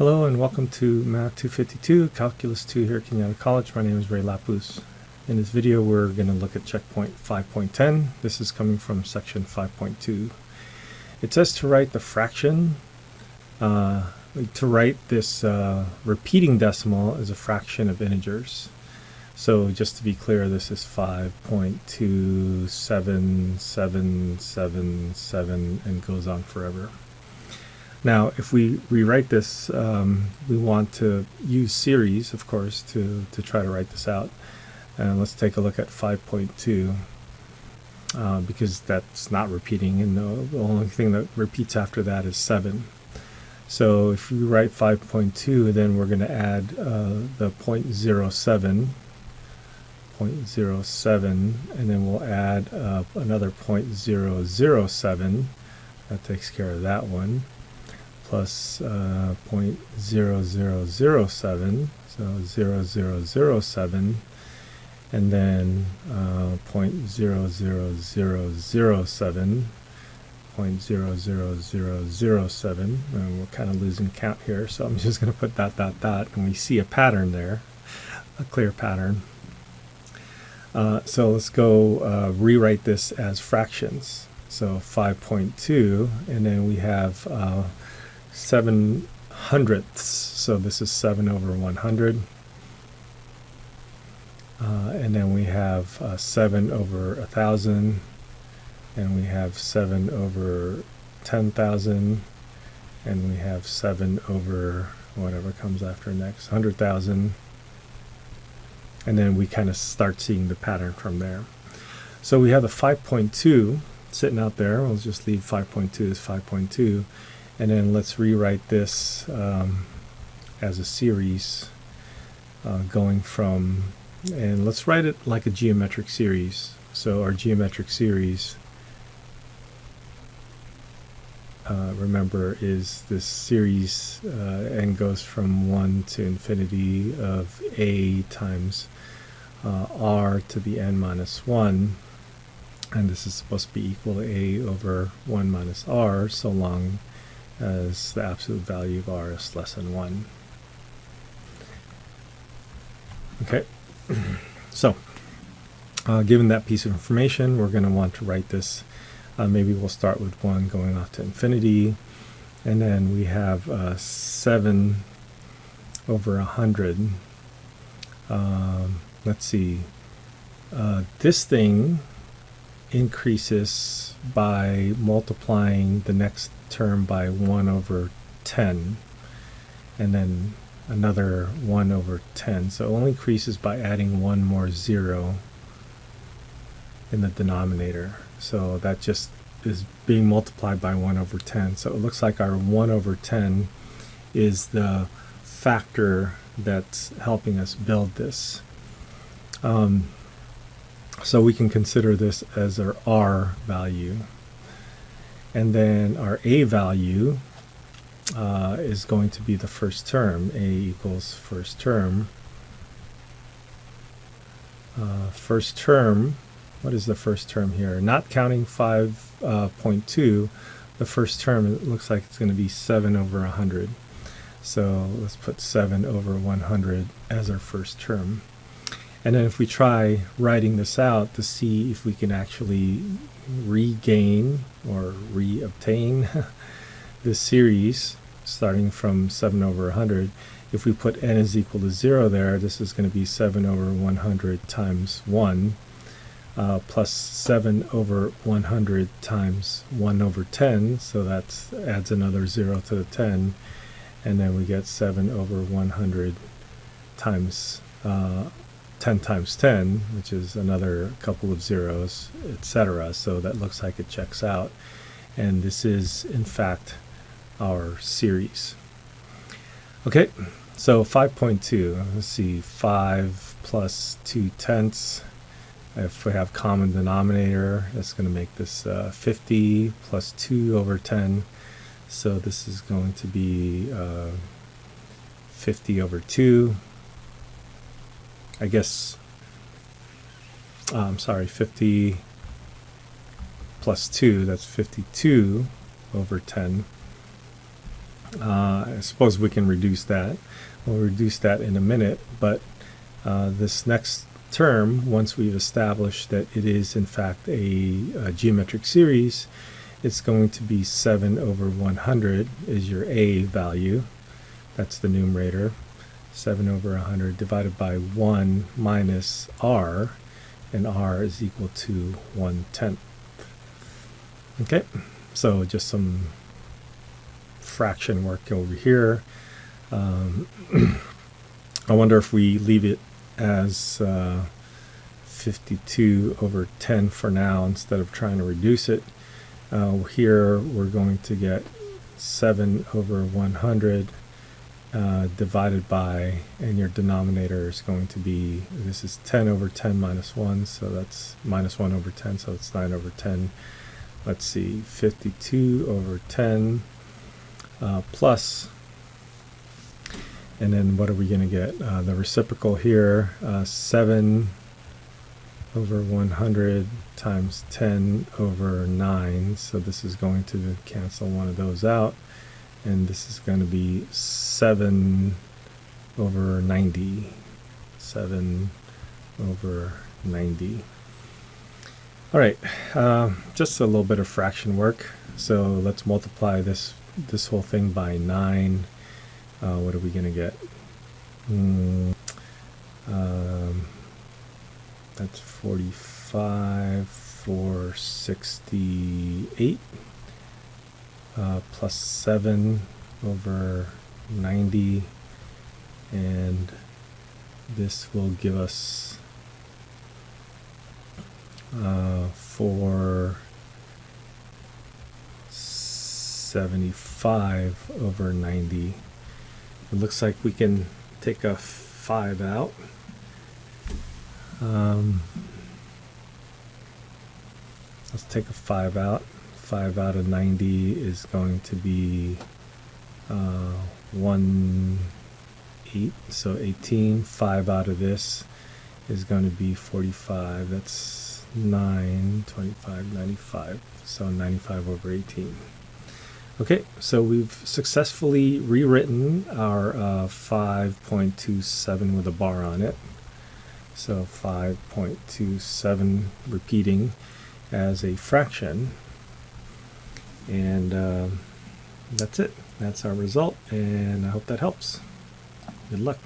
Hello and welcome to m252 Calculus 2 here at Cañada College. My name is Lapuz. In this video we're going to look at checkpoint 5.10. This is coming from section 5.2. It says to write the fraction, to write this repeating decimal as a fraction of integers. So just to be clear, this is 5.27777 and goes on forever. Now, if we rewrite this, we want to use series, of course, to try to write this out. And let's take a look at 5.2, because that's not repeating, and the only thing that repeats after that is 7. So if we write 5.2, then we're going to add the 0.07, and then we'll add another 0.007. That takes care of that one. Plus 0.0007, so 0007, and then 0.00007, 0.00007, and we're kind of losing count here, so I'm just going to put ... and we see a pattern there, a clear pattern. So let's go rewrite this as fractions. So 5.2, and then we have 7 hundredths, so this is 7 over 100, and then we have 7 over 1,000, and we have 7 over 10,000, and we have 7 over whatever comes after next, 100,000, and then we kind of start seeing the pattern from there. So we have the 5.2 sitting out there. We'll just leave 5.2 as 5.2. And then let's rewrite this as a series going from, and let's write it like a geometric series. So our geometric series, remember, is this series and goes from 1 to infinity of a times r to the n minus 1. And this is supposed to be equal to a over 1 minus r, so long as the absolute value of r is less than 1. Okay, so given that piece of information, we're going to want to write this. Maybe we'll start with 1 going off to infinity, and then we have 7 over 100. Let's see, this thing increases by multiplying the next term by 1 over 10, and then another 1 over 10. So it only increases by adding one more 0 in the denominator. So that just is being multiplied by 1 over 10. So it looks like our 1 over 10 is the factor that's helping us build this. So we can consider this as our r value. And then our a value is going to be the first term. A equals first term. First term, what is the first term here? Not counting 5.2, the first term, it looks like it's going to be 7 over 100. So let's put 7 over 100 as our first term. And then if we try writing this out to see if we can actually regain or reobtain this series starting from 7 over 100, if we put n is equal to 0 there, this is going to be 7 over 100 times 1 plus 7 over 100 times 1 over 10, so that adds another 0 to the 10, and then we get 7 over 100 times 10 times 10, which is another couple of zeros, etc. So that looks like it checks out. And this is, in fact, our series. Okay, so 5.2. Let's see, 5 plus 2/10. If we have common denominator, that's going to make this 50 plus 2 over 10. So this is going to be 50 over 2. I guess, I'm sorry, 50 plus 2, that's 52 over 10. I suppose we can reduce that. We'll reduce that in a minute, but this next term, once we've established that it is in fact a geometric series, it's going to be 7 over 100 is your A value. That's the numerator. 7 over 100 divided by 1 minus R, and R is equal to 1/10. Okay, so just some fraction work over here. I wonder if we leave it as 52 over 10 for now instead of trying to reduce it. Here we're going to get 7 over 100 divided by, and your denominator is going to be, this is 10 over 10 minus 1, so that's minus 1 over 10, so it's 9 over 10. Let's see, 52 over 10 plus, and then what are we going to get? The reciprocal here, 7 over 100 times 10 over 9, so this is going to cancel one of those out, and this is going to be 7 over 90. 7 over 90. All right, just a little bit of fraction work. So let's multiply this whole thing by 9. What are we going to get? That's 45, 468, plus 7 over 90, and this will give us 475 over 90. It looks like we can take a 5 out. Let's take a 5 out. 5 out of 90 is going to be 1, 8, so 18. 5 out of this is going to be 45. That's 9, 25, 95. So 95 over 18. Okay, so we've successfully rewritten our 5.27 with a bar on it. So 5.27 repeating as a fraction. And that's it. That's our result, and I hope that helps. Good luck.